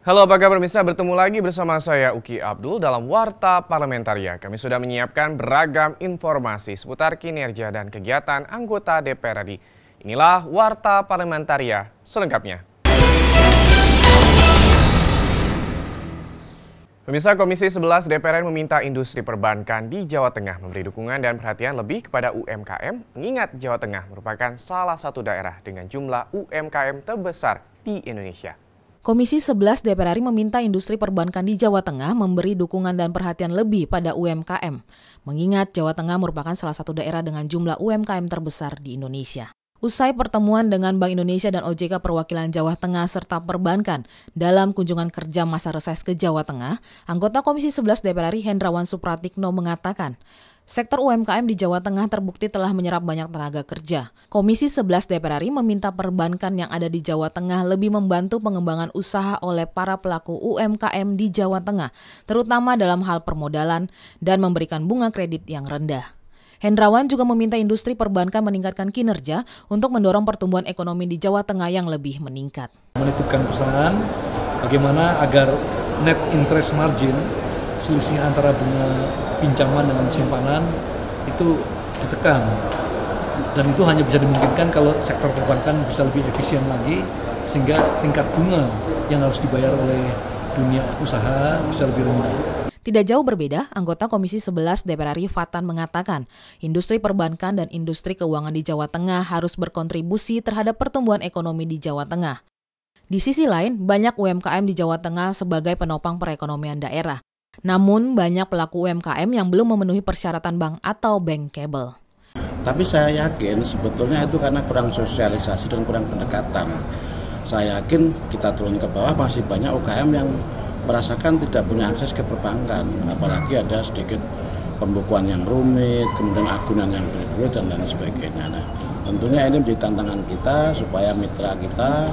Halo, apa kabar pemirsa? Bertemu lagi bersama saya Uki Abdul dalam Warta Parlamentaria. Kami sudah menyiapkan beragam informasi seputar kinerja dan kegiatan anggota DPR RI. Inilah Warta Parlamentaria selengkapnya. Pemirsa, Komisi 11 DPR RI meminta industri perbankan di Jawa Tengah memberi dukungan dan perhatian lebih kepada UMKM, mengingat Jawa Tengah merupakan salah satu daerah dengan jumlah UMKM terbesar di Indonesia. Komisi 11 DPR RI meminta industri perbankan di Jawa Tengah memberi dukungan dan perhatian lebih pada UMKM, mengingat Jawa Tengah merupakan salah satu daerah dengan jumlah UMKM terbesar di Indonesia. Usai pertemuan dengan Bank Indonesia dan OJK Perwakilan Jawa Tengah serta perbankan dalam kunjungan kerja masa reses ke Jawa Tengah, anggota Komisi 11 DPR RI Hendrawan Supratikno mengatakan, sektor UMKM di Jawa Tengah terbukti telah menyerap banyak tenaga kerja. Komisi 11 DPR RI meminta perbankan yang ada di Jawa Tengah lebih membantu pengembangan usaha oleh para pelaku UMKM di Jawa Tengah, terutama dalam hal permodalan dan memberikan bunga kredit yang rendah. Hendrawan juga meminta industri perbankan meningkatkan kinerja untuk mendorong pertumbuhan ekonomi di Jawa Tengah yang lebih meningkat. Menitipkan pesan bagaimana agar net interest margin, selisih antara bunga pinjaman dengan simpanan itu ditekan, dan itu hanya bisa dimungkinkan kalau sektor perbankan bisa lebih efisien lagi, sehingga tingkat bunga yang harus dibayar oleh dunia usaha bisa lebih rendah. Tidak jauh berbeda, anggota Komisi 11 DPR RI Fatan mengatakan, industri perbankan dan industri keuangan di Jawa Tengah harus berkontribusi terhadap pertumbuhan ekonomi di Jawa Tengah. Di sisi lain, banyak UMKM di Jawa Tengah sebagai penopang perekonomian daerah. Namun, banyak pelaku UMKM yang belum memenuhi persyaratan bank atau bankable. Tapi saya yakin sebetulnya itu karena kurang sosialisasi dan kurang pendekatan. Saya yakin kita turun ke bawah masih banyak UKM yang merasakan tidak punya akses ke perbankan, apalagi ada sedikit pembukuan yang rumit, kemudian agunan yang berbeda dan lain sebagainya. Nah, tentunya ini menjadi tantangan kita supaya mitra kita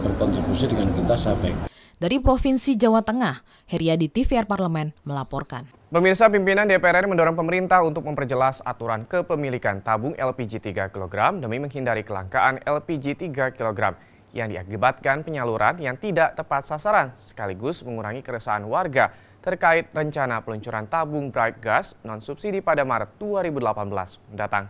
berkontribusi dengan kita sampai. Dari Provinsi Jawa Tengah, Heriadi TVR Parlemen melaporkan. Pemirsa, pimpinan DPR RI mendorong pemerintah untuk memperjelas aturan kepemilikan tabung LPG 3 kg demi menghindari kelangkaan LPG 3 kg yang diakibatkan penyaluran yang tidak tepat sasaran, sekaligus mengurangi keresahan warga terkait rencana peluncuran tabung bright gas non-subsidi pada Maret 2018 mendatang.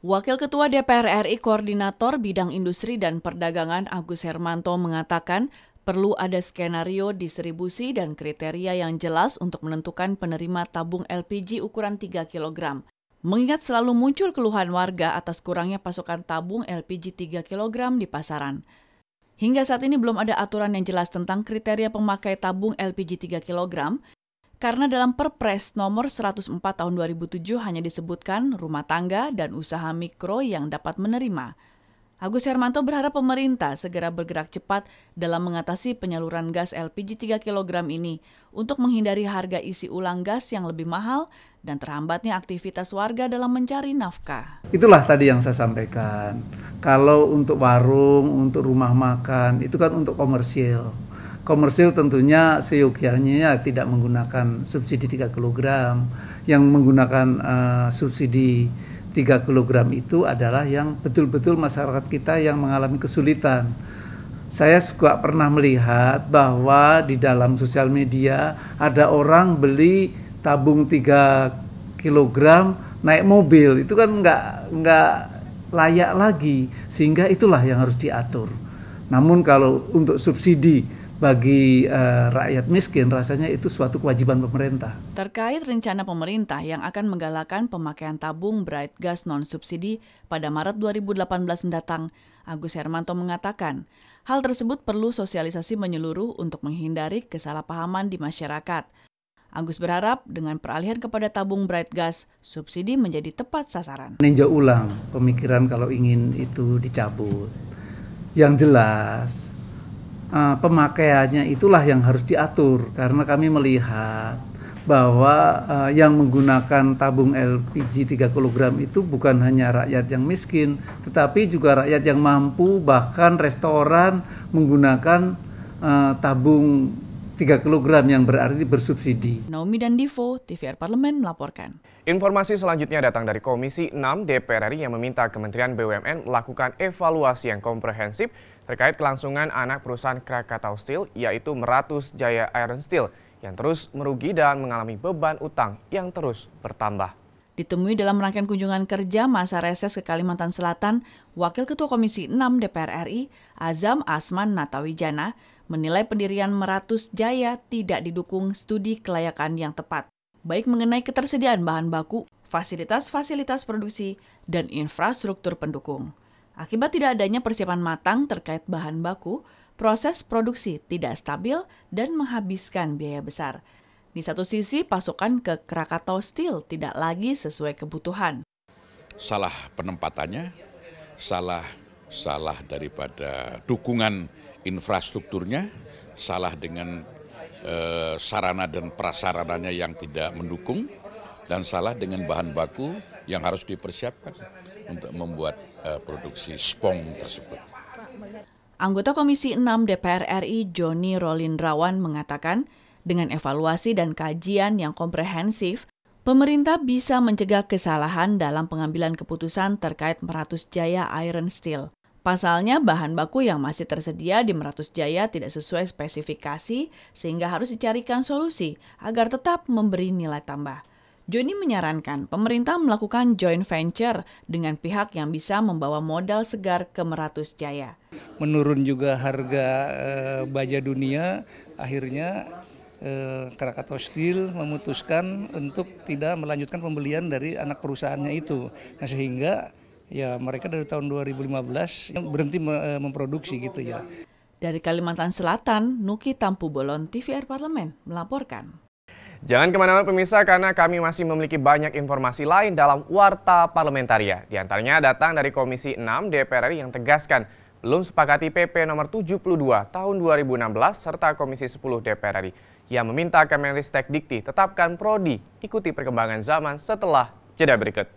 Wakil Ketua DPR RI Koordinator Bidang Industri dan Perdagangan Agus Hermanto mengatakan perlu ada skenario distribusi dan kriteria yang jelas untuk menentukan penerima tabung LPG ukuran 3 kg. Mengingat selalu muncul keluhan warga atas kurangnya pasokan tabung LPG 3 kg di pasaran. Hingga saat ini belum ada aturan yang jelas tentang kriteria pemakai tabung LPG 3 kg, karena dalam Perpres nomor 104 tahun 2007 hanya disebutkan rumah tangga dan usaha mikro yang dapat menerima. Agus Hermanto berharap pemerintah segera bergerak cepat dalam mengatasi penyaluran gas LPG 3 kg ini untuk menghindari harga isi ulang gas yang lebih mahal dan terhambatnya aktivitas warga dalam mencari nafkah. Itulah tadi yang saya sampaikan. Kalau untuk warung, untuk rumah makan, itu kan untuk komersil. Komersil tentunya seyogianya tidak menggunakan subsidi 3 kg. Yang menggunakan subsidi 3 kg itu adalah yang betul-betul masyarakat kita yang mengalami kesulitan. Saya juga pernah melihat bahwa di dalam sosial media ada orang beli tabung 3 kg naik mobil. Itu kan nggak layak lagi, sehingga itulah yang harus diatur. Namun kalau untuk subsidi bagi rakyat miskin, rasanya itu suatu kewajiban pemerintah. Terkait rencana pemerintah yang akan menggalakkan pemakaian tabung bright gas non-subsidi pada Maret 2018 mendatang, Agus Hermanto mengatakan, hal tersebut perlu sosialisasi menyeluruh untuk menghindari kesalahpahaman di masyarakat. Agus berharap dengan peralihan kepada tabung bright gas, subsidi menjadi tepat sasaran. Meninjau ulang pemikiran kalau ingin itu dicabut. Yang jelas, pemakaiannya itulah yang harus diatur, karena kami melihat bahwa yang menggunakan tabung LPG 3 kg itu bukan hanya rakyat yang miskin, tetapi juga rakyat yang mampu, bahkan restoran menggunakan tabung 3 kg yang berarti bersubsidi. Naomi dan Divo, TVR Parlemen melaporkan. Informasi selanjutnya datang dari Komisi 6 DPR RI yang meminta Kementerian BUMN melakukan evaluasi yang komprehensif terkait kelangsungan anak perusahaan Krakatau Steel, yaitu Meratus Jaya Iron Steel, yang terus merugi dan mengalami beban utang yang terus bertambah. Ditemui dalam rangkaian kunjungan kerja masa reses ke Kalimantan Selatan, Wakil Ketua Komisi 6 DPR RI, Azam Asman Natawijana, menilai pendirian Meratus Jaya tidak didukung studi kelayakan yang tepat, baik mengenai ketersediaan bahan baku, fasilitas-fasilitas produksi, dan infrastruktur pendukung. Akibat tidak adanya persiapan matang terkait bahan baku, proses produksi tidak stabil dan menghabiskan biaya besar. Di satu sisi, pasokan ke Krakatau Steel tidak lagi sesuai kebutuhan. Salah penempatannya, salah daripada dukungan infrastrukturnya, salah dengan sarana dan prasarananya yang tidak mendukung, dan salah dengan bahan baku yang harus dipersiapkan untuk membuat produksi spong tersebut. Anggota Komisi 6 DPR RI Joni Rolindrawan mengatakan, dengan evaluasi dan kajian yang komprehensif, pemerintah bisa mencegah kesalahan dalam pengambilan keputusan terkait Meratus Jaya Iron Steel. Pasalnya, bahan baku yang masih tersedia di Meratus Jaya tidak sesuai spesifikasi, sehingga harus dicarikan solusi agar tetap memberi nilai tambah. Joni menyarankan pemerintah melakukan joint venture dengan pihak yang bisa membawa modal segar ke Meratus Jaya. Menurun juga harga baja dunia, akhirnya Krakatau Steel memutuskan untuk tidak melanjutkan pembelian dari anak perusahaannya itu. Nah, sehingga ya mereka dari tahun 2015 berhenti memproduksi gitu ya. Dari Kalimantan Selatan, Nuki Tampu Bolon, TVR Parlemen melaporkan. Jangan kemana-mana pemirsa, karena kami masih memiliki banyak informasi lain dalam Warta Parlamentaria. Di antaranya datang dari Komisi 6 DPR RI yang tegaskan belum sepakati PP nomor 72 tahun 2016 serta Komisi 10 DPR RI yang meminta Kemenristek Dikti tetapkan prodi ikuti perkembangan zaman setelah jeda berikut.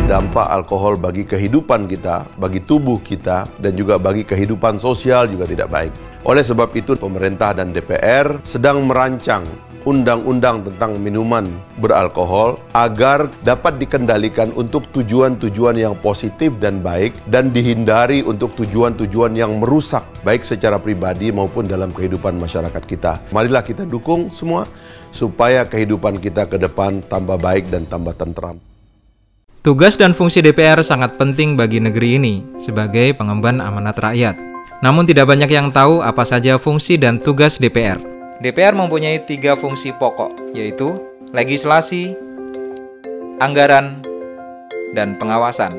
Dampak alkohol bagi kehidupan kita, bagi tubuh kita, dan juga bagi kehidupan sosial juga tidak baik. Oleh sebab itu, pemerintah dan DPR sedang merancang undang-undang tentang minuman beralkohol agar dapat dikendalikan untuk tujuan-tujuan yang positif dan baik dan dihindari untuk tujuan-tujuan yang merusak baik secara pribadi maupun dalam kehidupan masyarakat kita. Marilah kita dukung semua supaya kehidupan kita ke depan tambah baik dan tambah tentram. Tugas dan fungsi DPR sangat penting bagi negeri ini sebagai pengemban amanat rakyat. Namun tidak banyak yang tahu apa saja fungsi dan tugas DPR. DPR mempunyai 3 fungsi pokok, yaitu legislasi, anggaran, dan pengawasan.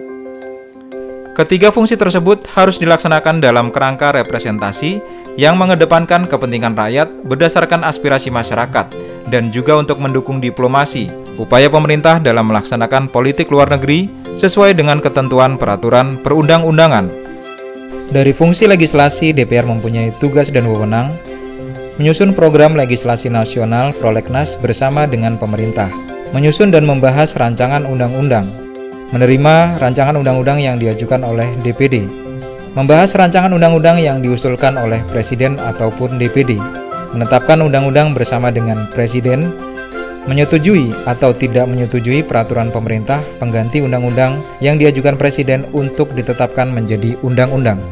Ketiga fungsi tersebut harus dilaksanakan dalam kerangka representasi yang mengedepankan kepentingan rakyat berdasarkan aspirasi masyarakat dan juga untuk mendukung diplomasi, upaya pemerintah dalam melaksanakan politik luar negeri sesuai dengan ketentuan peraturan perundang-undangan. Dari fungsi legislasi, DPR mempunyai tugas dan wewenang menyusun program legislasi nasional Prolegnas bersama dengan pemerintah, menyusun dan membahas rancangan undang-undang, menerima rancangan undang-undang yang diajukan oleh DPD, membahas rancangan undang-undang yang diusulkan oleh Presiden ataupun DPD, menetapkan undang-undang bersama dengan Presiden, menyetujui atau tidak menyetujui peraturan pemerintah pengganti undang-undang yang diajukan Presiden untuk ditetapkan menjadi undang-undang.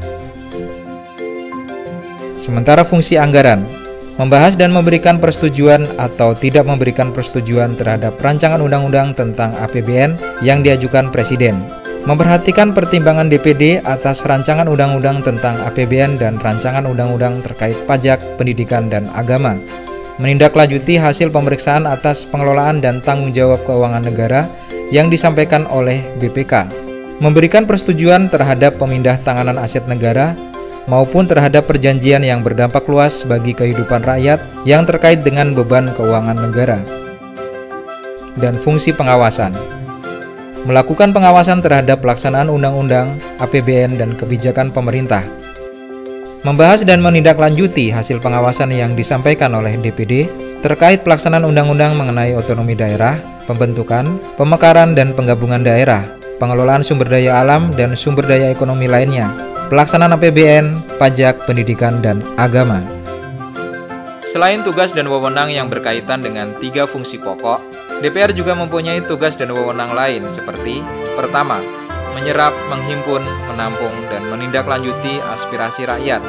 Sementara fungsi anggaran, membahas dan memberikan persetujuan atau tidak memberikan persetujuan terhadap rancangan undang-undang tentang APBN yang diajukan Presiden, memperhatikan pertimbangan DPD atas rancangan undang-undang tentang APBN dan rancangan undang-undang terkait pajak, pendidikan, dan agama, menindaklanjuti hasil pemeriksaan atas pengelolaan dan tanggung jawab keuangan negara yang disampaikan oleh BPK, memberikan persetujuan terhadap pemindah tanganan aset negara maupun terhadap perjanjian yang berdampak luas bagi kehidupan rakyat yang terkait dengan beban keuangan negara. Dan fungsi pengawasan, melakukan pengawasan terhadap pelaksanaan undang-undang, APBN, dan kebijakan pemerintah, membahas dan menindaklanjuti hasil pengawasan yang disampaikan oleh DPD terkait pelaksanaan undang-undang mengenai otonomi daerah, pembentukan, pemekaran dan penggabungan daerah, pengelolaan sumber daya alam dan sumber daya ekonomi lainnya, pelaksanaan APBN, pajak, pendidikan, dan agama. Selain tugas dan wewenang yang berkaitan dengan 3 fungsi pokok, DPR juga mempunyai tugas dan wewenang lain seperti: pertama, menyerap, menghimpun, menampung, dan menindaklanjuti aspirasi rakyat.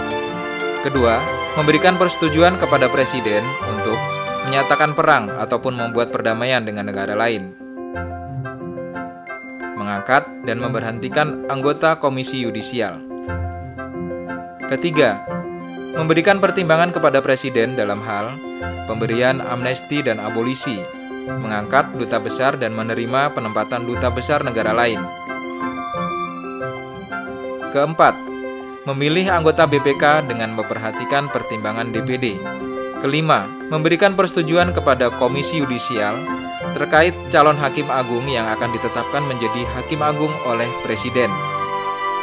Kedua, memberikan persetujuan kepada Presiden untuk menyatakan perang ataupun membuat perdamaian dengan negara lain. Mengangkat dan memberhentikan anggota Komisi Yudisial. Ketiga, memberikan pertimbangan kepada Presiden dalam hal pemberian amnesti dan abolisi, mengangkat duta besar dan menerima penempatan duta besar negara lain. Keempat, memilih anggota BPK dengan memperhatikan pertimbangan DPD. Kelima, memberikan persetujuan kepada Komisi Yudisial terkait calon Hakim Agung yang akan ditetapkan menjadi Hakim Agung oleh Presiden.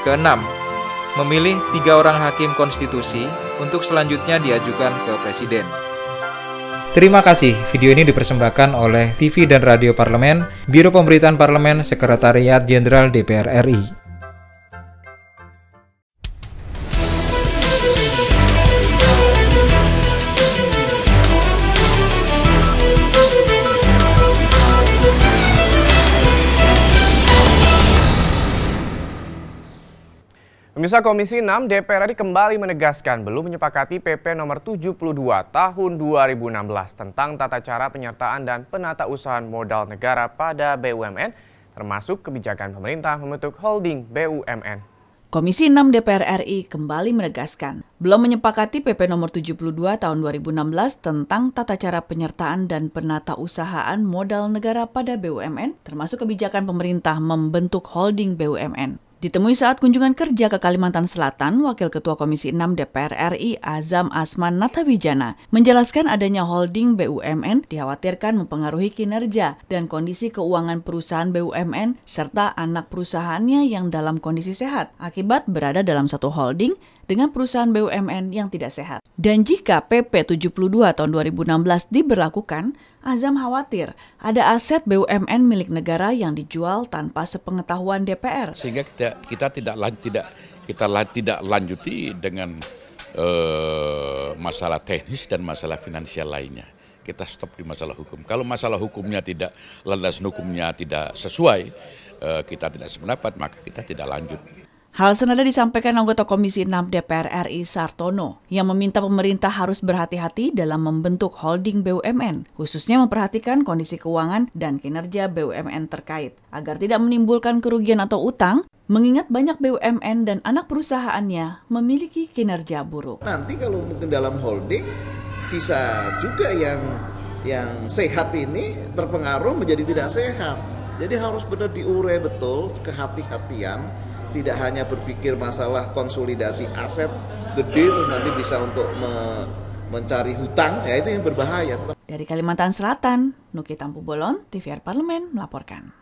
Keenam, memilih 3 orang Hakim Konstitusi untuk selanjutnya diajukan ke Presiden. Terima kasih, video ini dipersembahkan oleh TV dan Radio Parlemen, Biro Pemberitaan Parlemen, Sekretariat Jenderal DPR RI. Pemirsa, Komisi 6 DPR RI kembali menegaskan belum menyepakati PP nomor 72 tahun 2016 tentang tata cara penyertaan dan penatausahaan modal negara pada BUMN, termasuk kebijakan pemerintah membentuk holding BUMN. Komisi 6 DPR RI kembali menegaskan belum menyepakati PP nomor 72 tahun 2016 tentang tata cara penyertaan dan penatausahaan modal negara pada BUMN, termasuk kebijakan pemerintah membentuk holding BUMN. Ditemui saat kunjungan kerja ke Kalimantan Selatan, Wakil Ketua Komisi 6 DPR RI Azam Asman Natawijana menjelaskan adanya holding BUMN dikhawatirkan mempengaruhi kinerja dan kondisi keuangan perusahaan BUMN serta anak perusahaannya yang dalam kondisi sehat akibat berada dalam satu holding dengan perusahaan BUMN yang tidak sehat. Dan jika PP 72 tahun 2016 diberlakukan, Azam khawatir ada aset BUMN milik negara yang dijual tanpa sepengetahuan DPR. Sehingga kita tidak lanjuti dengan masalah teknis dan masalah finansial lainnya. Kita stop di masalah hukum. Kalau masalah hukumnya tidak, landasan hukumnya tidak sesuai, kita tidak sependapat, maka kita tidak lanjut. Hal senada disampaikan anggota Komisi 6 DPR RI Sartono yang meminta pemerintah harus berhati-hati dalam membentuk holding BUMN, khususnya memperhatikan kondisi keuangan dan kinerja BUMN terkait, agar tidak menimbulkan kerugian atau utang, mengingat banyak BUMN dan anak perusahaannya memiliki kinerja buruk. Nanti kalau mungkin dalam holding, bisa juga yang sehat ini terpengaruh menjadi tidak sehat. Jadi harus benar diurai betul, kehati-hatian. Tidak hanya berpikir masalah konsolidasi aset gede terus nanti bisa untuk mencari hutang, ya itu yang berbahaya. Dari Kalimantan Selatan, Nuki Tampu-Bolon, TVR Parlemen melaporkan.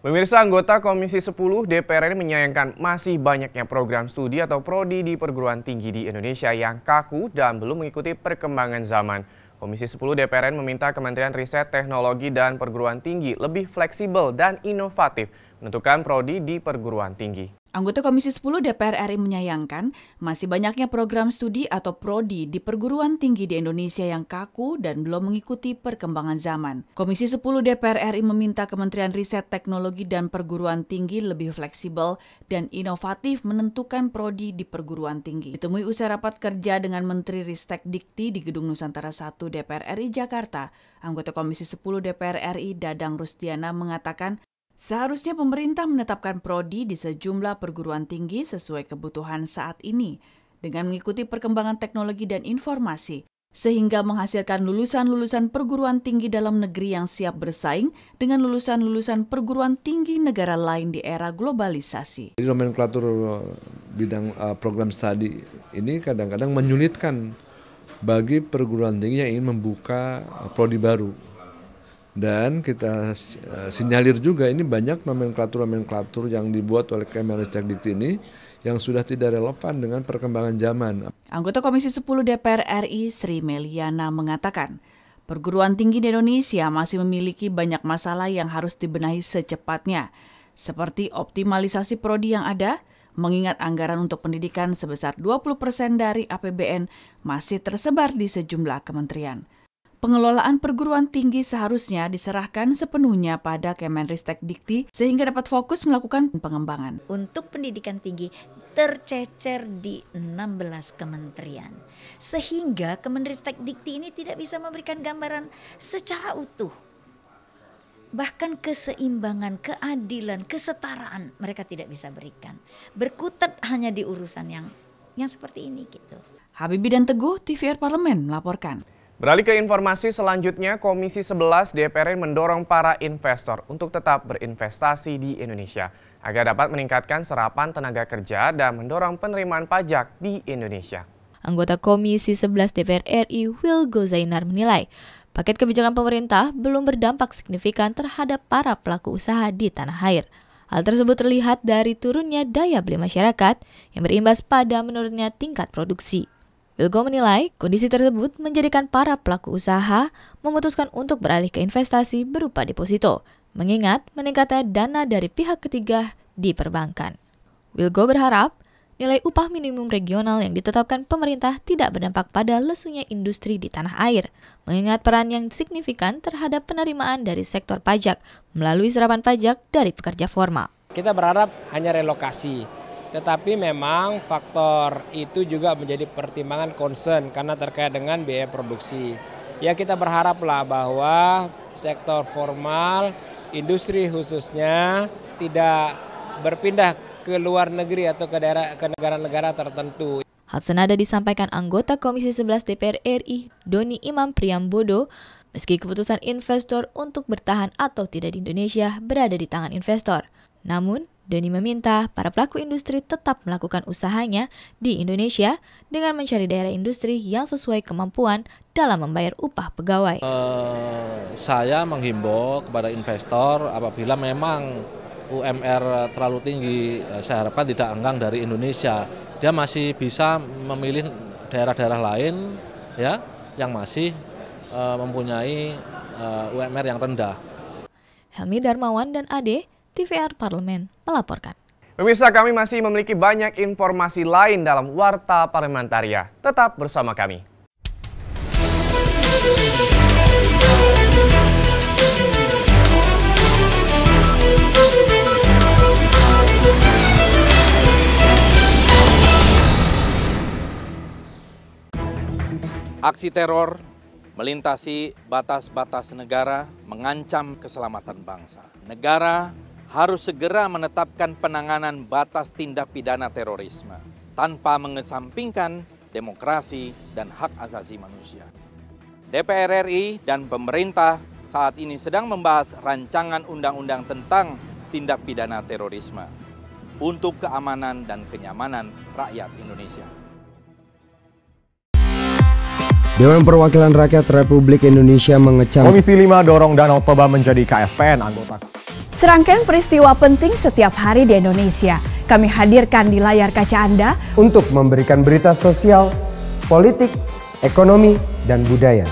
Pemirsa, anggota Komisi 10 DPR RI menyayangkan masih banyaknya program studi atau prodi di perguruan tinggi di Indonesia yang kaku dan belum mengikuti perkembangan zaman. Komisi 10 DPR RI meminta Kementerian Riset, Teknologi, dan Perguruan Tinggi lebih fleksibel dan inovatif menentukan prodi di perguruan tinggi. Anggota Komisi 10 DPR RI menyayangkan masih banyaknya program studi atau prodi di perguruan tinggi di Indonesia yang kaku dan belum mengikuti perkembangan zaman. Komisi 10 DPR RI meminta Kementerian Riset, Teknologi, dan Perguruan Tinggi lebih fleksibel dan inovatif menentukan prodi di perguruan tinggi. Ditemui usai rapat kerja dengan Menteri Ristek Dikti di Gedung Nusantara 1 DPR RI Jakarta, anggota Komisi 10 DPR RI Dadang Rustiana mengatakan seharusnya pemerintah menetapkan prodi di sejumlah perguruan tinggi sesuai kebutuhan saat ini dengan mengikuti perkembangan teknologi dan informasi, sehingga menghasilkan lulusan-lulusan perguruan tinggi dalam negeri yang siap bersaing dengan lulusan-lulusan perguruan tinggi negara lain di era globalisasi. Nomenklatur bidang program studi ini kadang-kadang menyulitkan bagi perguruan tinggi yang ingin membuka prodi baru. Dan kita sinyalir juga ini banyak nomenklatur-nomenklatur yang dibuat oleh Kemenristek-Dikti ini yang sudah tidak relevan dengan perkembangan zaman. Anggota Komisi 10 DPR RI Sri Meliana mengatakan, perguruan tinggi di Indonesia masih memiliki banyak masalah yang harus dibenahi secepatnya, seperti optimalisasi prodi yang ada, mengingat anggaran untuk pendidikan sebesar 20% dari APBN masih tersebar di sejumlah kementerian. Pengelolaan perguruan tinggi seharusnya diserahkan sepenuhnya pada Kemenristek-Dikti sehingga dapat fokus melakukan pengembangan. Untuk pendidikan tinggi tercecer di 16 kementerian. Sehingga Kemenristek-Dikti ini tidak bisa memberikan gambaran secara utuh. Bahkan keseimbangan, keadilan, kesetaraan mereka tidak bisa berikan. Berkutat hanya di urusan yang seperti ini gitu. Habibie dan Teguh, TVR Parlemen melaporkan. Beralih ke informasi selanjutnya, Komisi 11 DPR mendorong para investor untuk tetap berinvestasi di Indonesia agar dapat meningkatkan serapan tenaga kerja dan mendorong penerimaan pajak di Indonesia. Anggota Komisi 11 DPR RI Wilgo Zainar menilai, paket kebijakan pemerintah belum berdampak signifikan terhadap para pelaku usaha di tanah air. Hal tersebut terlihat dari turunnya daya beli masyarakat yang berimbas pada menurunnya tingkat produksi. Wilgo menilai kondisi tersebut menjadikan para pelaku usaha memutuskan untuk beralih ke investasi berupa deposito, mengingat meningkatnya dana dari pihak ketiga di perbankan. Wilgo berharap nilai upah minimum regional yang ditetapkan pemerintah tidak berdampak pada lesunya industri di tanah air, mengingat peran yang signifikan terhadap penerimaan dari sektor pajak melalui serapan pajak dari pekerja formal. Kita berharap hanya relokasi. Tetapi memang faktor itu juga menjadi pertimbangan concern karena terkait dengan biaya produksi. Ya kita berharaplah bahwa sektor formal, industri khususnya tidak berpindah ke luar negeri atau ke negara-negara tertentu. Hal senada disampaikan anggota Komisi 11 DPR RI Doni Imam Priambodo, meski keputusan investor untuk bertahan atau tidak di Indonesia berada di tangan investor. Namun, Doni meminta para pelaku industri tetap melakukan usahanya di Indonesia dengan mencari daerah industri yang sesuai kemampuan dalam membayar upah pegawai. Saya menghimbau kepada investor apabila memang UMR terlalu tinggi, saya harapkan tidak enggang dari Indonesia. Dia masih bisa memilih daerah-daerah lain ya yang masih mempunyai UMR yang rendah. Helmi Darmawan dan Ade, TVR Parlemen melaporkan. Pemirsa, kami masih memiliki banyak informasi lain dalam Warta Parlementaria. Tetap bersama kami. Aksi teror melintasi batas-batas negara mengancam keselamatan bangsa. Negara harus segera menetapkan penanganan batas tindak pidana terorisme tanpa mengesampingkan demokrasi dan hak asasi manusia. DPR RI dan pemerintah saat ini sedang membahas rancangan undang-undang tentang tindak pidana terorisme untuk keamanan dan kenyamanan rakyat Indonesia. Dewan Perwakilan Rakyat Republik Indonesia mengecam Komisi 5 dorong Danau Toba menjadi KSPN anggota. Serangkaian peristiwa penting setiap hari di Indonesia kami hadirkan di layar kaca Anda untuk memberikan berita sosial, politik, ekonomi, dan budaya.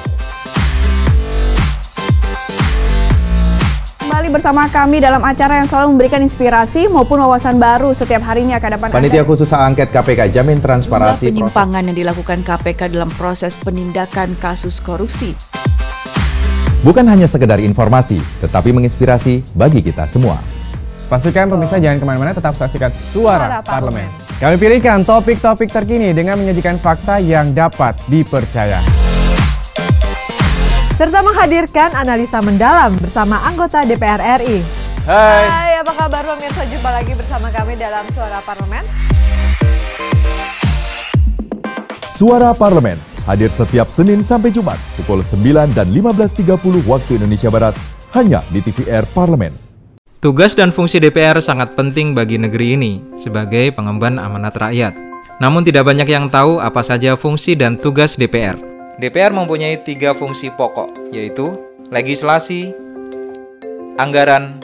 Kembali bersama kami dalam acara yang selalu memberikan inspirasi maupun wawasan baru setiap harinya ke depan. Panitia Khusus Hak Angket KPK jamin transparansi penyimpangan yang dilakukan KPK dalam proses penindakan kasus korupsi. Bukan hanya sekedar informasi, tetapi menginspirasi bagi kita semua. Pastikan pemirsa jangan kemana-mana, tetap saksikan Suara Parlemen. Kami pilihkan topik-topik terkini dengan menyajikan fakta yang dapat dipercaya. Serta menghadirkan analisa mendalam bersama anggota DPR RI. Hai, apa kabar pemirsa? Jumpa lagi bersama kami dalam Suara Parlemen. Suara Parlemen hadir setiap Senin sampai Jumat pukul 9 dan 15.30 waktu Indonesia Barat hanya di TVR Parlemen. Tugas dan fungsi DPR sangat penting bagi negeri ini sebagai pengemban amanat rakyat. Namun tidak banyak yang tahu apa saja fungsi dan tugas DPR. DPR mempunyai 3 fungsi pokok, yaitu legislasi, anggaran,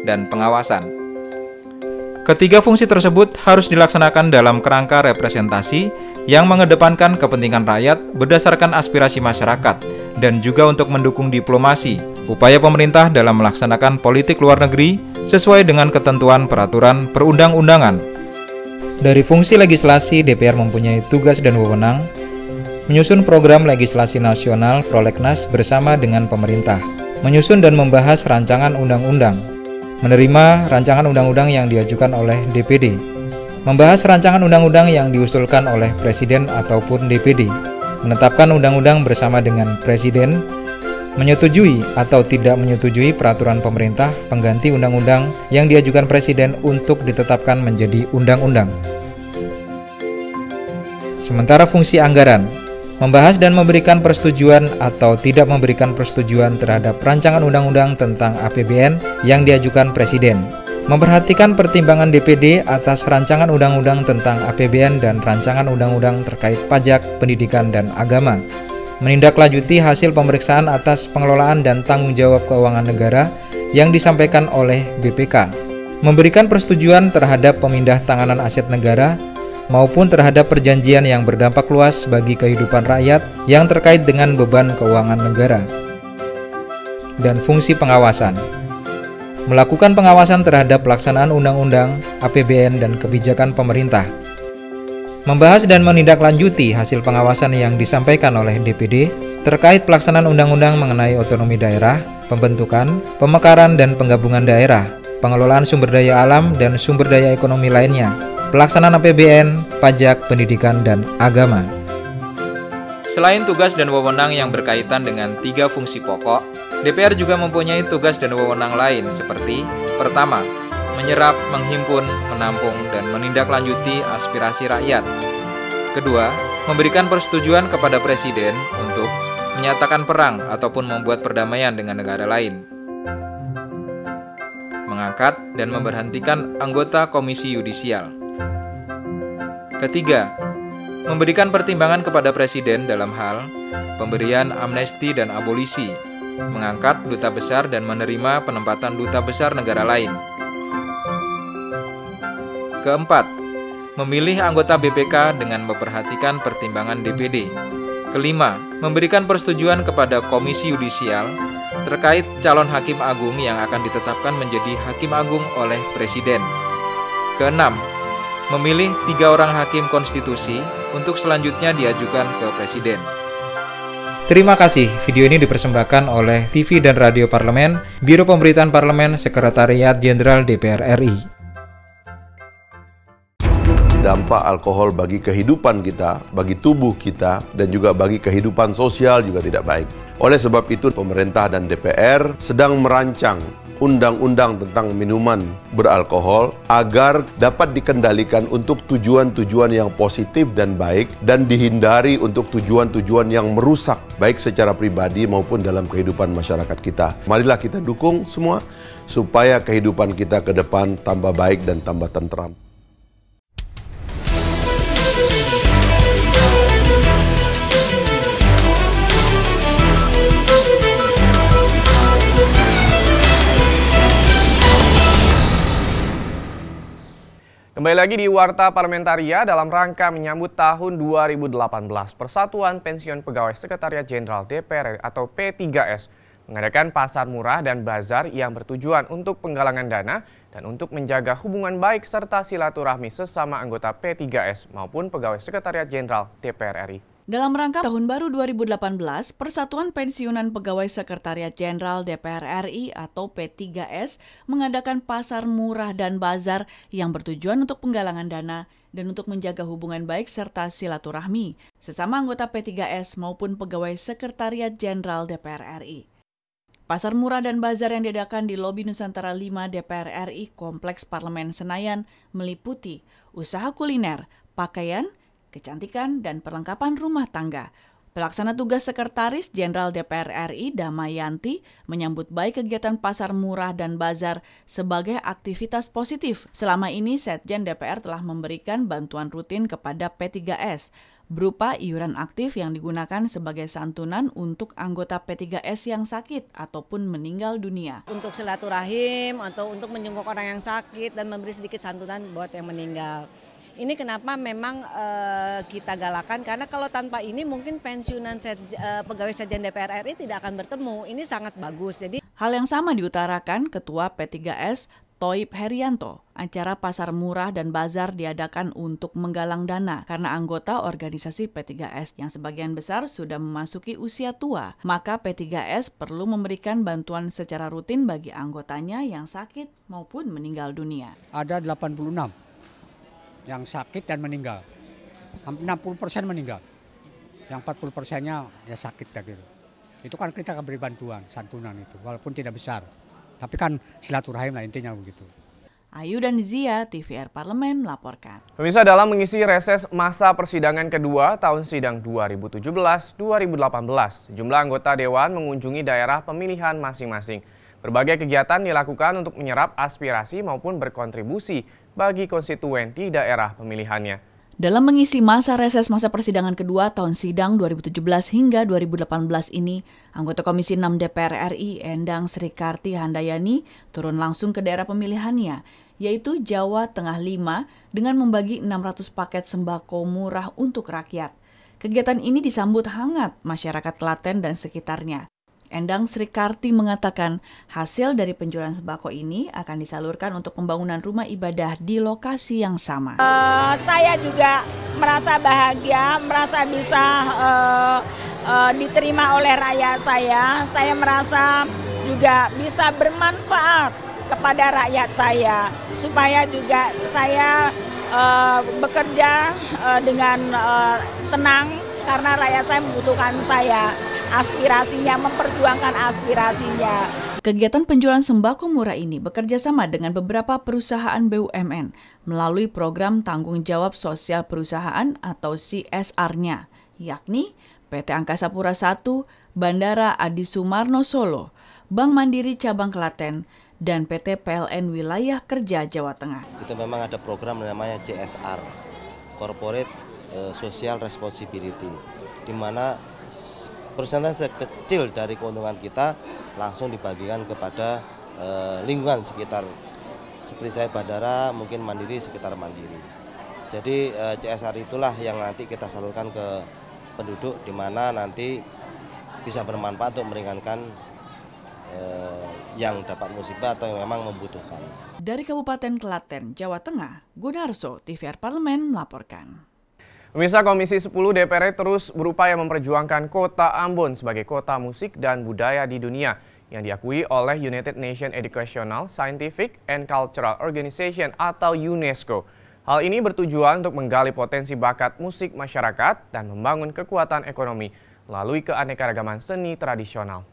dan pengawasan. Ketiga fungsi tersebut harus dilaksanakan dalam kerangka representasi yang mengedepankan kepentingan rakyat berdasarkan aspirasi masyarakat dan juga untuk mendukung diplomasi, upaya pemerintah dalam melaksanakan politik luar negeri sesuai dengan ketentuan peraturan perundang-undangan. Dari fungsi legislasi, DPR mempunyai tugas dan wewenang menyusun program legislasi nasional prolegnas bersama dengan pemerintah, menyusun dan membahas rancangan undang-undang, menerima rancangan undang-undang yang diajukan oleh DPD, membahas rancangan undang-undang yang diusulkan oleh Presiden ataupun DPD, menetapkan undang-undang bersama dengan Presiden, menyetujui atau tidak menyetujui peraturan pemerintah pengganti undang-undang yang diajukan Presiden untuk ditetapkan menjadi undang-undang. Sementara fungsi anggaran, membahas dan memberikan persetujuan atau tidak memberikan persetujuan terhadap rancangan undang-undang tentang APBN yang diajukan Presiden, memperhatikan pertimbangan DPD atas rancangan undang-undang tentang APBN dan rancangan undang-undang terkait pajak, pendidikan, dan agama, menindaklanjuti hasil pemeriksaan atas pengelolaan dan tanggung jawab keuangan negara yang disampaikan oleh BPK, memberikan persetujuan terhadap pemindah tanganan aset negara maupun terhadap perjanjian yang berdampak luas bagi kehidupan rakyat yang terkait dengan beban keuangan negara. Dan fungsi pengawasan, melakukan pengawasan terhadap pelaksanaan undang-undang, APBN, dan kebijakan pemerintah, membahas dan menindaklanjuti hasil pengawasan yang disampaikan oleh DPD terkait pelaksanaan undang-undang mengenai otonomi daerah, pembentukan, pemekaran dan penggabungan daerah, pengelolaan sumber daya alam dan sumber daya ekonomi lainnya, pelaksanaan APBN, pajak, pendidikan, dan agama. Selain tugas dan wewenang yang berkaitan dengan tiga fungsi pokok, DPR juga mempunyai tugas dan wewenang lain seperti: pertama, menyerap, menghimpun, menampung, dan menindaklanjuti aspirasi rakyat. Kedua, memberikan persetujuan kepada Presiden untuk menyatakan perang ataupun membuat perdamaian dengan negara lain. Mengangkat dan memberhentikan anggota Komisi Yudisial. Ketiga, memberikan pertimbangan kepada Presiden dalam hal pemberian amnesti dan abolisi, mengangkat duta besar dan menerima penempatan duta besar negara lain. Keempat, memilih anggota BPK dengan memperhatikan pertimbangan DPD. Kelima, memberikan persetujuan kepada Komisi Yudisial terkait calon Hakim Agung yang akan ditetapkan menjadi Hakim Agung oleh Presiden. Keenam, memilih 3 orang Hakim Konstitusi untuk selanjutnya diajukan ke Presiden. Terima kasih, video ini dipersembahkan oleh TV dan Radio Parlemen, Biro Pemberitaan Parlemen, Sekretariat Jenderal DPR RI. Dampak alkohol bagi kehidupan kita, bagi tubuh kita, dan juga bagi kehidupan sosial juga tidak baik. Oleh sebab itu, pemerintah dan DPR sedang merancang undang-undang tentang minuman beralkohol agar dapat dikendalikan untuk tujuan-tujuan yang positif dan baik dan dihindari untuk tujuan-tujuan yang merusak baik secara pribadi maupun dalam kehidupan masyarakat kita. Marilah kita dukung semua supaya kehidupan kita ke depan tambah baik dan tambah tentram. Kembali lagi di Warta Parlamentaria dalam rangka menyambut tahun 2018, Persatuan Pensiun Pegawai Sekretariat Jenderal DPR atau P3S mengadakan pasar murah dan bazar yang bertujuan untuk penggalangan dana dan untuk menjaga hubungan baik serta silaturahmi sesama anggota P3S maupun Pegawai Sekretariat Jenderal DPR RI. Dalam rangka Tahun Baru 2018, Persatuan Pensiunan Pegawai Sekretariat Jenderal DPR RI atau P3S mengadakan pasar murah dan bazar yang bertujuan untuk penggalangan dana dan untuk menjaga hubungan baik serta silaturahmi sesama anggota P3S maupun Pegawai Sekretariat Jenderal DPR RI. Pasar murah dan bazar yang diadakan di Lobi Nusantara 5 DPR RI Kompleks Parlemen Senayan meliputi usaha kuliner, pakaian, kecantikan, dan perlengkapan rumah tangga, Pelaksana tugas Sekretaris Jenderal DPR RI Damayanti menyambut baik kegiatan pasar murah dan bazar sebagai aktivitas positif. Selama ini Setjen DPR telah memberikan bantuan rutin kepada P3S berupa iuran aktif yang digunakan sebagai santunan untuk anggota P3S yang sakit ataupun meninggal dunia. Untuk silaturahim atau untuk menjenguk orang yang sakit dan memberi sedikit santunan buat yang meninggal. Ini kenapa memang kita galakan, karena kalau tanpa ini mungkin pensiunan pegawai Setjen DPR RI tidak akan bertemu. Ini sangat bagus. Jadi hal yang sama diutarakan Ketua P3S Thoib Herianto. Acara pasar murah dan bazar diadakan untuk menggalang dana karena anggota organisasi P3S yang sebagian besar sudah memasuki usia tua. Maka P3S perlu memberikan bantuan secara rutin bagi anggotanya yang sakit maupun meninggal dunia. Ada 86 yang sakit dan meninggal, 60% meninggal, yang 40%-nya ya sakit gitu. Itu kan kita akan beri bantuan, santunan itu, walaupun tidak besar, tapi kan silaturahim lah intinya begitu. Ayu dan Zia, TVR Parlemen melaporkan. Pemirsa, dalam mengisi reses masa persidangan kedua tahun sidang 2017-2018, sejumlah anggota Dewan mengunjungi daerah pemilihan masing-masing. Berbagai kegiatan dilakukan untuk menyerap aspirasi maupun berkontribusi bagi konstituen di daerah pemilihannya. Dalam mengisi masa reses masa persidangan kedua tahun sidang 2017 hingga 2018 ini, anggota Komisi 6 DPR RI Endang Srikarti Handayani turun langsung ke daerah pemilihannya, yaitu Jawa Tengah 5 dengan membagi 600 paket sembako murah untuk rakyat. Kegiatan ini disambut hangat masyarakat Klaten dan sekitarnya. Endang Srikarti mengatakan hasil dari penjualan sembako ini akan disalurkan untuk pembangunan rumah ibadah di lokasi yang sama. Saya juga merasa bahagia, merasa bisa diterima oleh rakyat saya. Saya merasa juga bisa bermanfaat kepada rakyat saya, supaya juga saya bekerja dengan tenang karena rakyat saya membutuhkan saya. Aspirasinya, memperjuangkan aspirasinya. Kegiatan penjualan sembako murah ini bekerja sama dengan beberapa perusahaan BUMN melalui program tanggung jawab sosial perusahaan atau CSR-nya, yakni PT Angkasa Pura I, Bandara Adi Sumarno Solo, Bank Mandiri Cabang Klaten, dan PT PLN Wilayah Kerja Jawa Tengah. Itu memang ada program namanya CSR, Corporate Social Responsibility, di mana persentase kecil dari keuntungan kita langsung dibagikan kepada lingkungan sekitar. Seperti saya bandara, mungkin Mandiri, sekitar Mandiri. Jadi CSR itulah yang nanti kita salurkan ke penduduk, di mana nanti bisa bermanfaat untuk meringankan yang dapat musibah atau yang memang membutuhkan. Dari Kabupaten Klaten, Jawa Tengah, Gunarso, TVR Parlemen melaporkan. Pemirsa, Komisi 10 DPR terus berupaya memperjuangkan kota Ambon sebagai kota musik dan budaya di dunia yang diakui oleh United Nations Educational, Scientific, and Cultural Organization atau UNESCO. Hal ini bertujuan untuk menggali potensi bakat musik masyarakat dan membangun kekuatan ekonomi melalui keanekaragaman seni tradisional.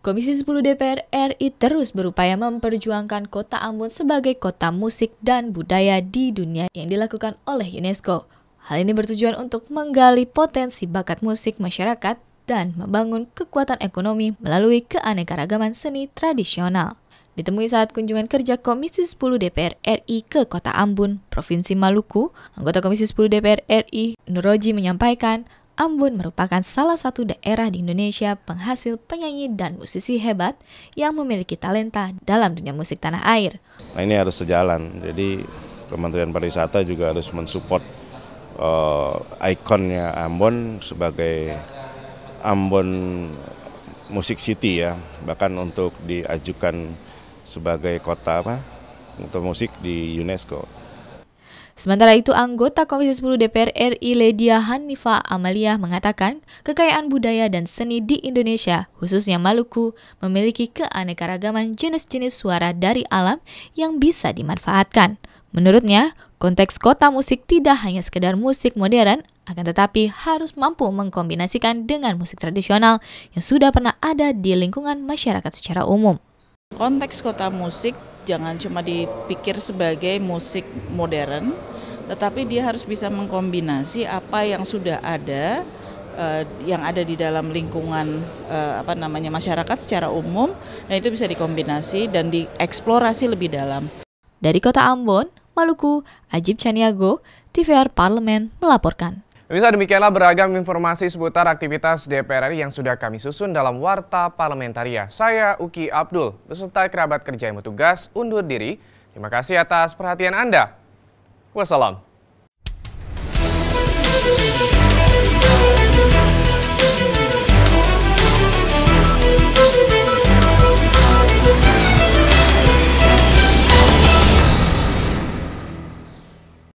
Komisi 10 DPR RI terus berupaya memperjuangkan kota Ambon sebagai kota musik dan budaya di dunia yang dilakukan oleh UNESCO. Hal ini bertujuan untuk menggali potensi bakat musik masyarakat dan membangun kekuatan ekonomi melalui keanekaragaman seni tradisional. Ditemui saat kunjungan kerja Komisi 10 DPR RI ke Kota Ambon, Provinsi Maluku, anggota Komisi 10 DPR RI Nuroji menyampaikan Ambon merupakan salah satu daerah di Indonesia penghasil penyanyi dan musisi hebat yang memiliki talenta dalam dunia musik tanah air. Nah, ini harus sejalan, jadi Kementerian Pariwisata juga harus mensupport ikonnya Ambon sebagai Ambon Music City ya, bahkan untuk diajukan sebagai kota untuk musik di UNESCO. Sementara itu, anggota Komisi 10 DPR RI Ledia Hanifa Amalia mengatakan kekayaan budaya dan seni di Indonesia, khususnya Maluku, memiliki keanekaragaman jenis-jenis suara dari alam yang bisa dimanfaatkan. Menurutnya, konteks kota musik tidak hanya sekedar musik modern, akan tetapi harus mampu mengkombinasikan dengan musik tradisional yang sudah pernah ada di lingkungan masyarakat secara umum. Konteks kota musik jangan cuma dipikir sebagai musik modern, tetapi dia harus bisa mengkombinasi apa yang sudah ada yang ada di dalam lingkungan masyarakat secara umum, dan itu bisa dikombinasi dan dieksplorasi lebih dalam. Dari Kota Ambon, Maluku, Ajib Caniago, TVR Parlemen melaporkan. Bisa demikianlah beragam informasi seputar aktivitas DPR RI yang sudah kami susun dalam Warta Parlamentaria. Saya Uki Abdul beserta kerabat kerja yang bertugas undur diri. Terima kasih atas perhatian Anda. Wassalam.